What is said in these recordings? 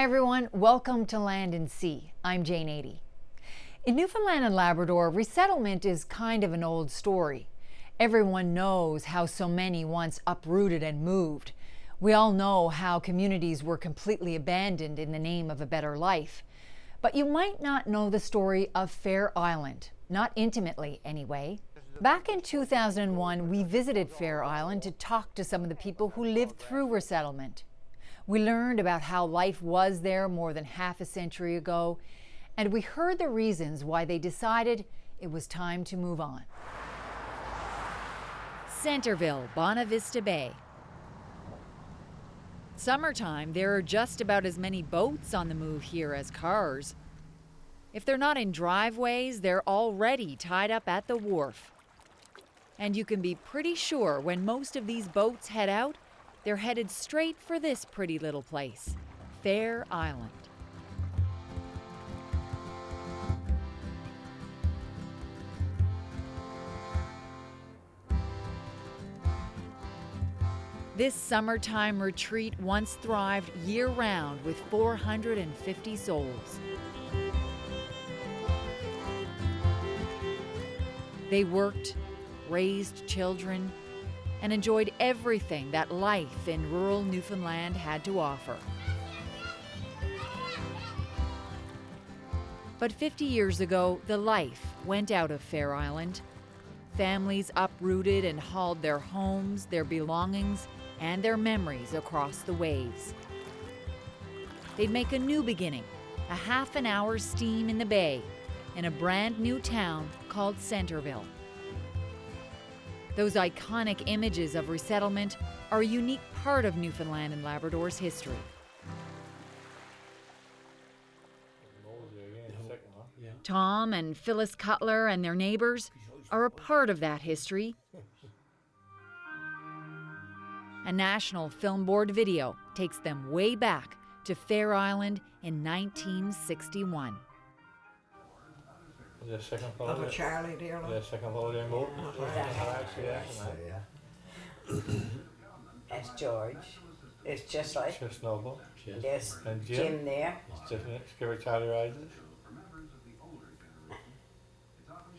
everyone, welcome to Land and Sea. I'm Jane Adey. In Newfoundland and Labrador, resettlement is kind of an old story. Everyone knows how so many once uprooted and moved. We all know how communities were completely abandoned in the name of a better life. But you might not know the story of Fair Island, not intimately anyway. Back in 2001, we visited Fair Island to talk to some of the people who lived through resettlement. We learned about how life was there more than half a century ago, and we heard the reasons why they decided it was time to move on. Centerville, Bonavista Vista Bay. Summertime, there are just about as many boats on the move here as cars. If they're not in driveways, they're already tied up at the wharf. And you can be pretty sure when most of these boats head out, they're headed straight for this pretty little place, Fair Island. This summertime retreat once thrived year-round with 450 souls. They worked, raised children, and enjoyed everything that life in rural Newfoundland had to offer. But 50 years ago, the life went out of Fair Island. Families uprooted and hauled their homes, their belongings, and their memories across the waves. They'd make a new beginning, a half an hour's steam in the bay, in a brand new town called Centerville. Those iconic images of resettlement are a unique part of Newfoundland and Labrador's history. Tom and Phyllis Cutler and their neighbors are a part of that history. A National Film Board video takes them way back to Fair Island in 1961. The second holiday. Of a Charlie, dear. The second holiday boat. It's George. It's just like. Just Noble. Yes. And Jim there. It's just Skipper Charlie rides.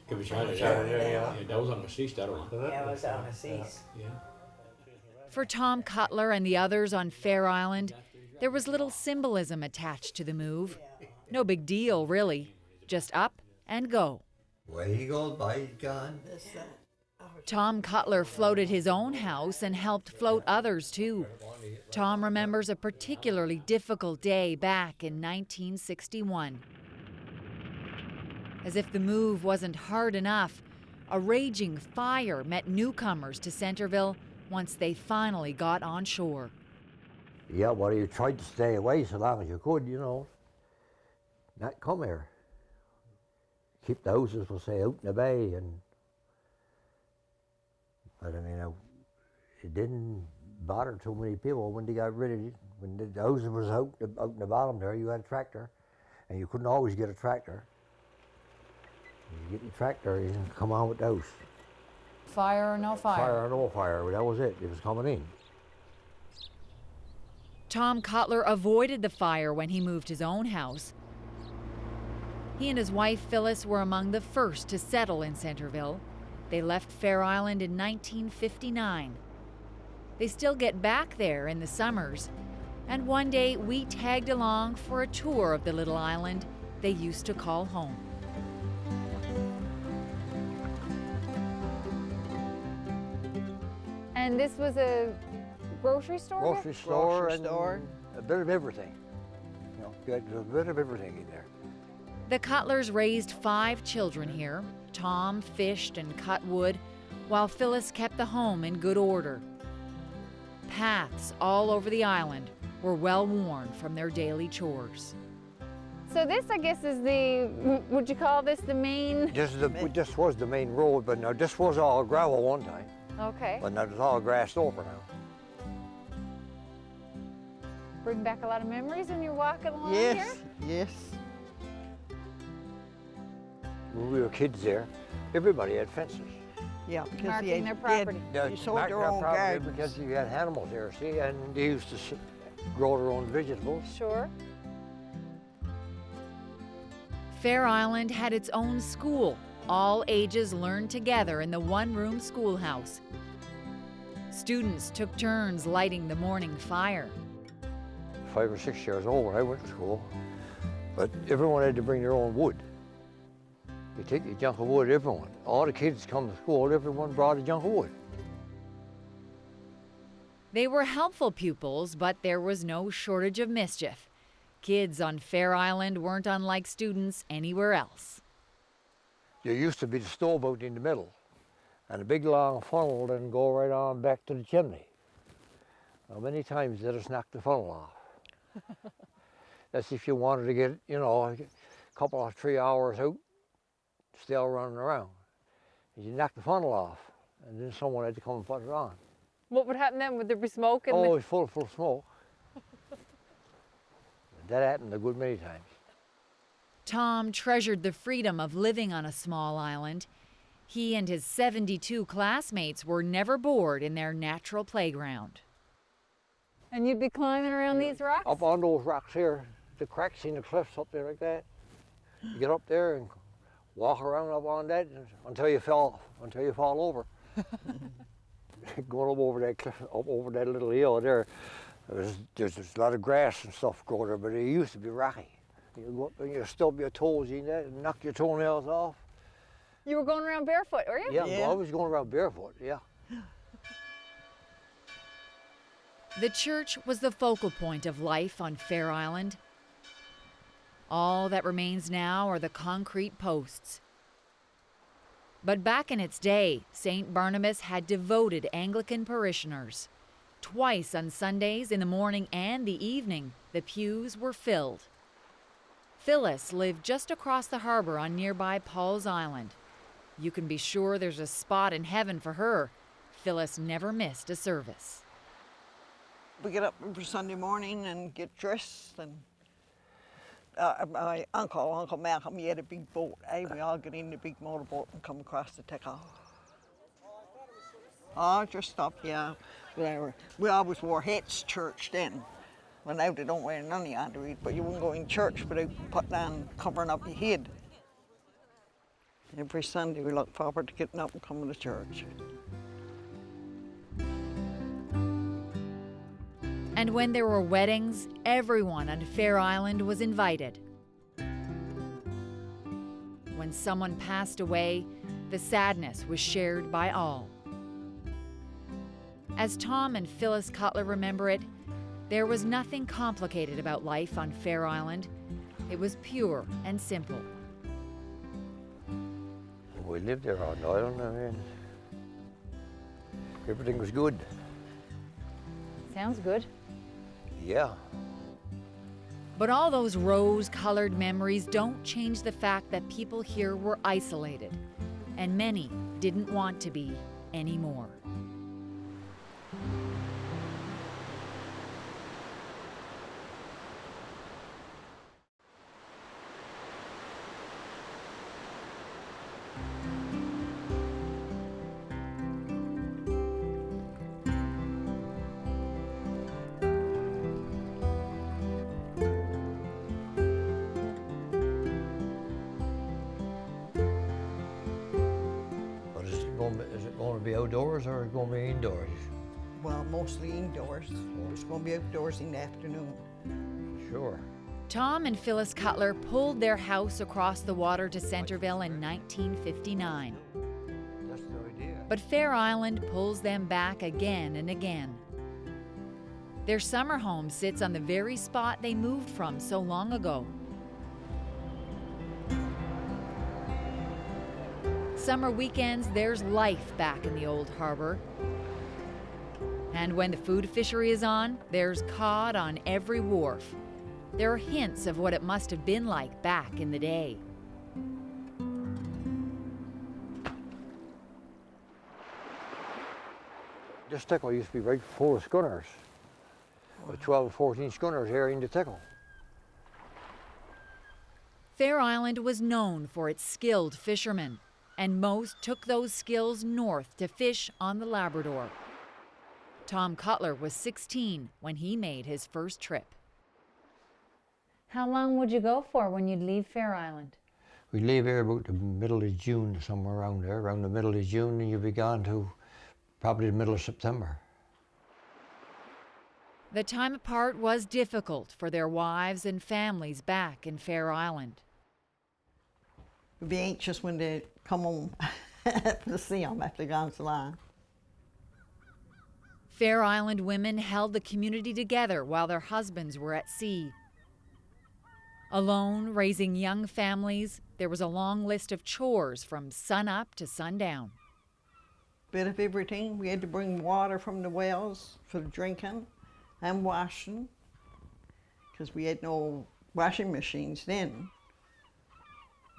Skipper Charlie, yeah. That was on the cease, that one. Yeah, it was on the cease. Yeah. For Tom Cutler and the others on Fair Island, there was little symbolism attached to the move. No big deal, really. Just up and go. Way goes by gone. Tom Cutler floated his own house and helped float others too. Tom remembers a particularly difficult day back in 1961. As if the move wasn't hard enough, a raging fire met newcomers to Centerville once they finally got on shore. Yeah, well, you tried to stay away so long as you could, you know. Not come here. Keep the houses, we'll say, out in the bay. But I mean, it didn't bother too many people when they got rid of it. When the houses was out in the bottom there, you had a tractor, and you couldn't always get a tractor. You get your tractor, you can come on with the house. Fire or no fire? Fire or no fire, that was it. It was coming in. Tom Cutler avoided the fire when he moved his own house. He and his wife Phyllis were among the first to settle in Centerville. They left Fair Island in 1959. They still get back there in the summers. And one day we tagged along for a tour of the little island they used to call home. And this was a grocery store? Grocery store Grocery and store. a bit of everything. You know, you had a bit of everything in there. The Cutlers raised 5 children here. Tom fished and cut wood, while Phyllis kept the home in good order. Paths all over the island were well worn from their daily chores. So this, I guess, is would you call this the main? This was the main road, but now this was all gravel one time. Okay. But now it's all grassed over now. Bring back a lot of memories when you're walking along Yes, here? yes. When we were kids there, everybody had fences. Yeah, because Marking their property. You sowed Marked their their own property gardens. because you had animals there, see, and they used to grow their own vegetables. Sure. Fair Island had its own school. All ages learned together in the one-room schoolhouse. Students took turns lighting the morning fire. 5 or 6 years old when I went to school, but everyone had to bring their own wood. You take your junk of wood, everyone. All the kids come to school, everyone brought a junk of wood. They were helpful pupils, but there was no shortage of mischief. Kids on Fair Island weren't unlike students anywhere else. There used to be the stove out in the middle, and a big long funnel then go right on back to the chimney. Now, many times they just knocked the funnel off. That's if you wanted to get, you know, a couple or 3 hours out, still running around. You knock the funnel off, and then someone had to come and put it on. What would happen then? Would there be smoke? Oh, it was full of smoke. That happened a good many times. Tom treasured the freedom of living on a small island. He and his 72 classmates were never bored in their natural playground. And you'd be climbing around these rocks? Up on those rocks here, the cracks in the cliffs up there like that. You get up there and walk around up on that until you fall over. Going up over that cliff, up over that little hill there, there's a lot of grass and stuff growing there, but it used to be rocky. You go up and you stub your toes in that and knock your toenails off. You were going around barefoot, were you? Yeah, I was going around barefoot, yeah. The church was the focal point of life on Fair Island. All that remains now are the concrete posts. But back in its day, St. Barnabas had devoted Anglican parishioners. Twice on Sundays, in the morning and the evening, the pews were filled. Phyllis lived just across the harbor on nearby Paul's Island. You can be sure there's a spot in heaven for her. Phyllis never missed a service. We get up every Sunday morning and get dressed, and my Uncle Malcolm, he had a big boat. We all get in the big motorboat and come across to take off. Oh, just up, yeah. We always wore hats to church then. Well, now they don't wear none under it, but you wouldn't go in church without putting on, covering up your head. Every Sunday we look forward to getting up and coming to church. And when there were weddings, everyone on Fair Island was invited. When someone passed away, the sadness was shared by all. As Tom and Phyllis Cutler remember it, there was nothing complicated about life on Fair Island. It was pure and simple. We lived there on the island, I mean, everything was good. Sounds good. Yeah. But all those rose-colored memories don't change the fact that people here were isolated, and many didn't want to be anymore. Is it going to be outdoors or is it going to be indoors? Well, mostly indoors. It's going to be outdoors in the afternoon. Sure. Tom and Phyllis Cutler pulled their house across the water to Centerville in 1959. That's the idea. But Fair Island pulls them back again and again. Their summer home sits on the very spot they moved from so long ago. Summer weekends, there's life back in the old harbor. And when the food fishery is on, there's cod on every wharf. There are hints of what it must have been like back in the day. This tickle used to be right full of schooners. With 12 or 14 schooners here in the tickle. Fair Island was known for its skilled fishermen, and most took those skills north to fish on the Labrador. Tom Cutler was 16 when he made his first trip. How long would you go for when you'd leave Fair Island? We leave here about the middle of June, somewhere around there, around the middle of June, and you'll be gone to probably the middle of September. The time apart was difficult for their wives and families back in Fair Island. We'd be anxious when they come home to see them after they've gone so long. Fair Island women held the community together while their husbands were at sea. Alone, raising young families, there was a long list of chores from sun up to sundown. Bit of everything. We had to bring water from the wells for drinking and washing, because we had no washing machines then.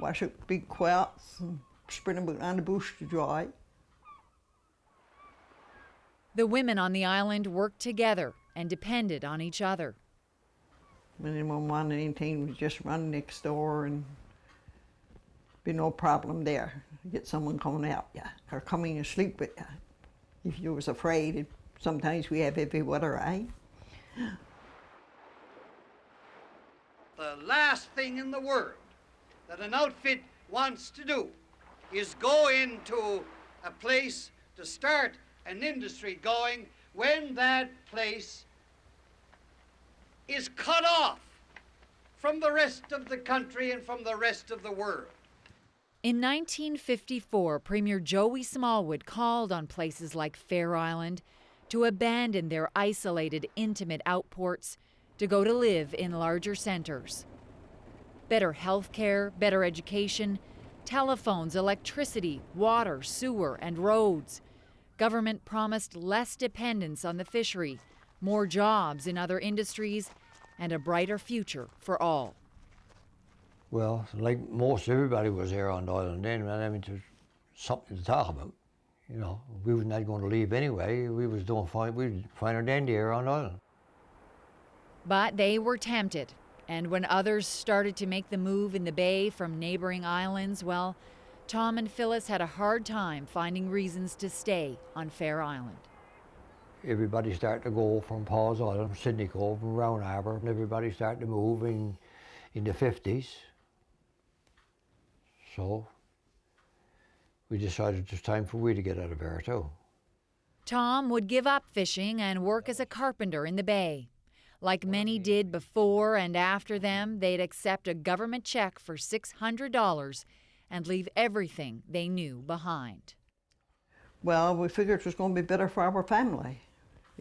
Wash up big quilts and spread them out on the bush to dry. The women on the island worked together and depended on each other. When anyone wanted anything, we just run next door and be no problem there. Get someone coming out, yeah, or coming to sleep with you. If you was afraid, sometimes we have heavy weather, eh? The last thing in the world that an outfit wants to do is go into a place to start an industry going when that place is cut off from the rest of the country and from the rest of the world. In 1954, Premier Joey Smallwood called on places like Fair Island to abandon their isolated, intimate outports to go to live in larger centers. Better health care, better education, telephones, electricity, water, sewer, and roads. Government promised less dependence on the fishery, more jobs in other industries, and a brighter future for all. Well, like most everybody was here on the island then, I mean, there's something to talk about. You know, we was not going to leave anyway. We was doing fine. We'd find our dandy here on the island. But they were tempted, and when others started to make the move in the bay from neighboring islands, well, Tom and Phyllis had a hard time finding reasons to stay on Fair Island. Everybody started to go from Paul's Island, Sydney Cove, and Round Harbour, and everybody started to move in the 50s. So we decided it's time for we to get out of here too. Tom would give up fishing and work as a carpenter in the bay. Like many did before and after them, they'd accept a government check for $600 and leave everything they knew behind. Well, we figured it was going to be better for our family.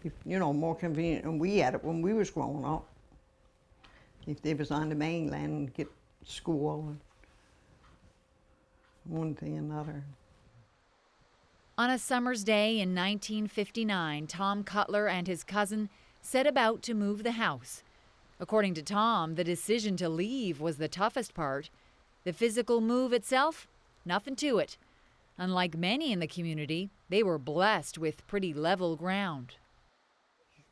If, you know, more convenient than we had it when we was growing up. If they was on the mainland, get school, and one thing and another. On a summer's day in 1959, Tom Cutler and his cousin set about to move the house. According to Tom, the decision to leave was the toughest part. The physical move itself, nothing to it. Unlike many in the community, they were blessed with pretty level ground.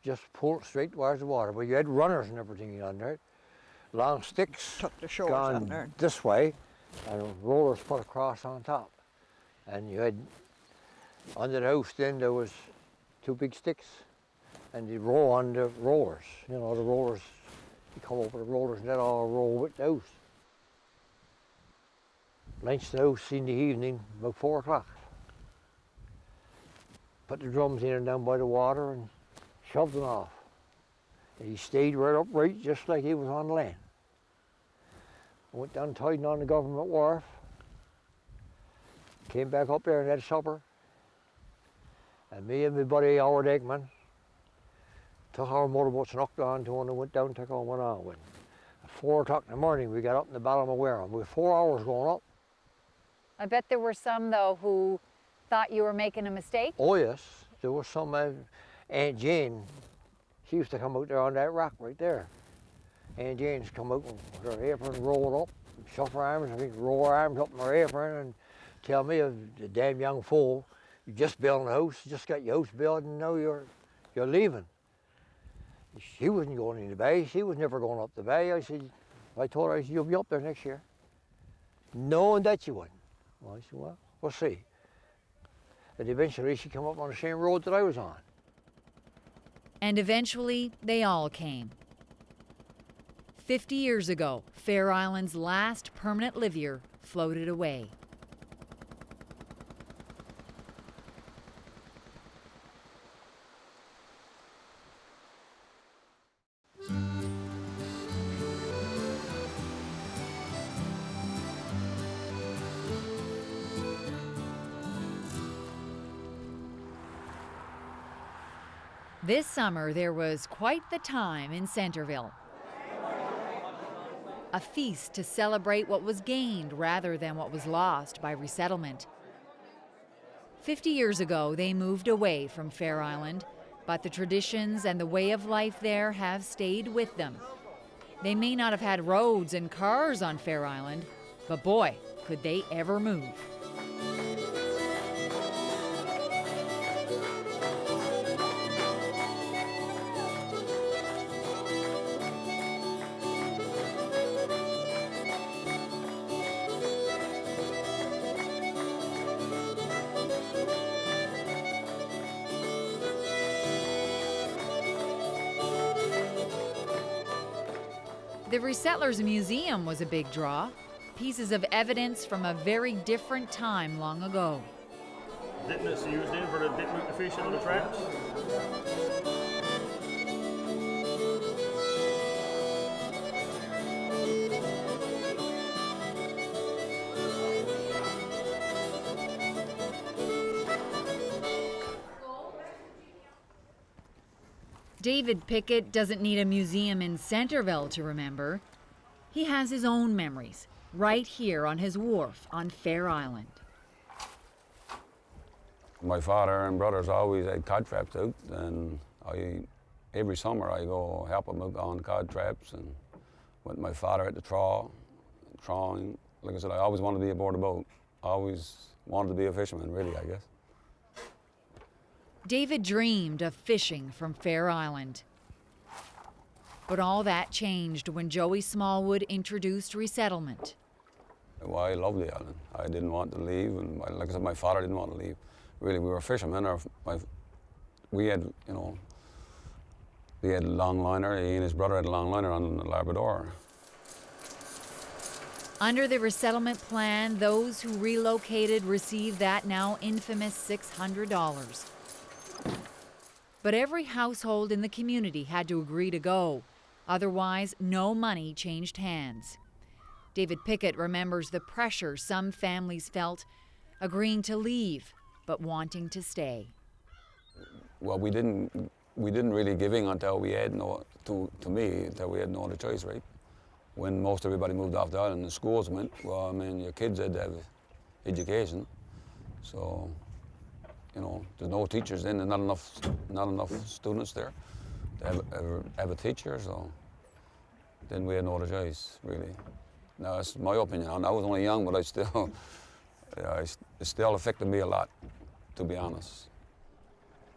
Just pulled straight towards the water, but you had runners and everything on there. Long sticks Took the shores gone on there. this way, and rollers put across on top. And you had, under the house then there was two big sticks, and you roll on the rollers. You know, the rollers, you come over the rollers and that all roll with the house. Lunch the house in the evening, about 4 o'clock. Put the drums in and down by the water and shoved them off. And he stayed right upright, just like he was on land. I went down tidying on the government wharf, came back up there and had supper. And me and my buddy Howard Eggman took our motorboats and hooked on to one and went down and took on one on with. At 4 o'clock in the morning, we got up in the bottom of Wareham. We were 4 hours going up. I bet there were some, though, who thought you were making a mistake. Oh yes, there was some, Aunt Jane, she used to come out there on that rock right there. Aunt Jane's come out with her apron rolled up, shove her arms, roll her arms up in her apron and tell me, the damn young fool, you just built a house, you just got your house built and now you're leaving. She wasn't going in the bay, she was never going up the bay. I told her, you'll be up there next year. Knowing that you wouldn't. Well, I said, well, we'll see. And eventually she came up on the same road that I was on. And eventually, they all came. 50 years ago, Fair Island's last permanent livier floated away. This summer, there was quite the time in Centerville. A feast to celebrate what was gained rather than what was lost by resettlement. 50 years ago, they moved away from Fair Island, but the traditions and the way of life there have stayed with them. They may not have had roads and cars on Fair Island, but boy, could they ever move. The Resettlers Museum was a big draw. Pieces of evidence from a very different time long ago. Didn't it used in for the dip the fish into the traps? David Pickett doesn't need a museum in Centerville to remember. He has his own memories, right here on his wharf on Fair Island. My father and brothers always had cod traps out, and every summer I go help them out on cod traps, and with my father at the trawing. Like I said, I always wanted to be aboard a boat. I always wanted to be a fisherman, really, I guess. David dreamed of fishing from Fair Island. But all that changed when Joey Smallwood introduced resettlement. Well, I loved the island. I didn't want to leave, and like I said, my father didn't want to leave. Really, we were fishermen. We had longliner. He and his brother had a longliner on the Labrador. Under the resettlement plan, those who relocated received that now infamous $600. But every household in the community had to agree to go. Otherwise, no money changed hands. David Pickett remembers the pressure some families felt, agreeing to leave, but wanting to stay. Well, we didn't really give in until we had until we had no other choice, right? When most everybody moved off the island, the schools went, well, I mean, your kids had to have education. So, there's no teachers in, and not enough students there to have a teacher, so then we had no other choice, really. Now, that's my opinion. I was only young, but it still affected me a lot, to be honest.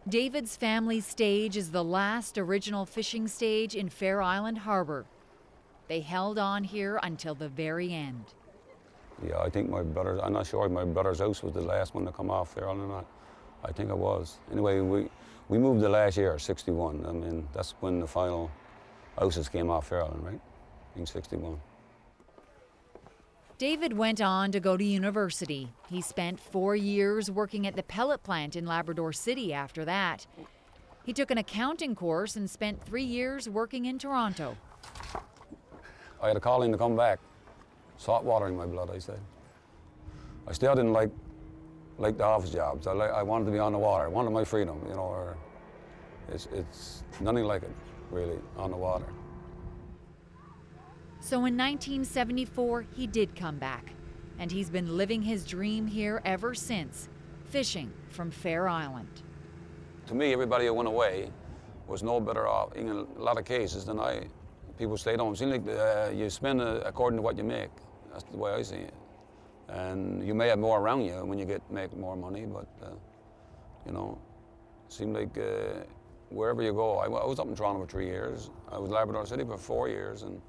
David's family stage is the last original fishing stage in Fair Island Harbor. They held on here until the very end. Yeah, I think I'm not sure if my brother's house was the last one to come off Fair Island or not. I think it was. Anyway, we moved the last year, 61. I mean, that's when the final houses came off Fair Island, right? In 61. David went on to go to university. He spent 4 years working at the pellet plant in Labrador City after that. He took an accounting course and spent 3 years working in Toronto. I had a calling to come back. Salt water in my blood, I said. I still didn't like the office jobs. I wanted to be on the water. I wanted my freedom, it's nothing like it, really, on the water. So in 1974, he did come back, and he's been living his dream here ever since, fishing from Fair Island. To me, everybody who went away was no better off in a lot of cases than I. People stayed home. It seems like you spend according to what you make. That's the way I see it. And you may have more around you when you make more money, but it seemed like wherever you go. I was up in Toronto for 3 years. I was in Labrador City for 4 years, and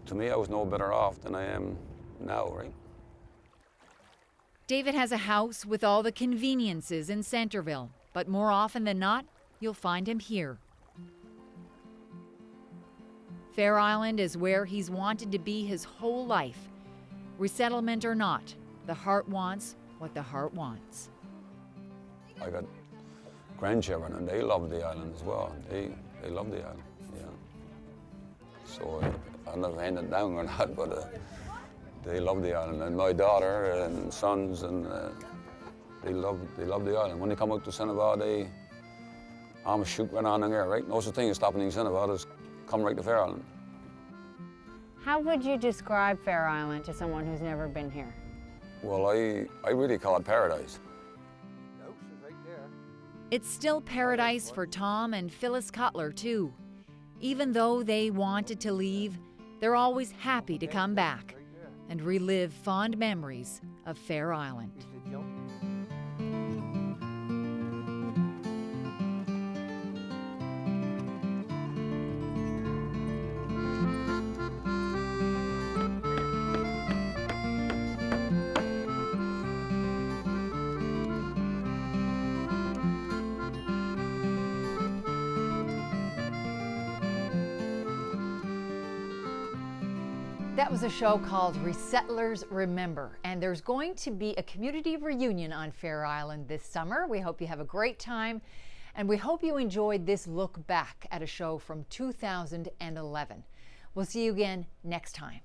to me, I was no better off than I am now, right? David has a house with all the conveniences in Centerville, but more often than not, you'll find him here. Fair Island is where he's wanted to be his whole life. Resettlement or not, the heart wants what the heart wants. I got grandchildren and they love the island as well. They love the island, yeah. So I don't know if I hand it down or not, but they love the island. And my daughter and sons, and they love the island. When they come out to Senegal, I'm a shoot right on in there, right? No such thing as stopping in Senegal, just come right to Fair Island. How would you describe Fair Island to someone who's never been here? Well, I really call it paradise. The ocean's right there. It's still paradise for Tom and Phyllis Cutler, too. Even though they wanted to leave, they're always happy to come back and relive fond memories of Fair Island. That was a show called Resettlers Remember, and there's going to be a community reunion on Fair Island this summer. We hope you have a great time, and we hope you enjoyed this look back at a show from 2011. We'll see you again next time.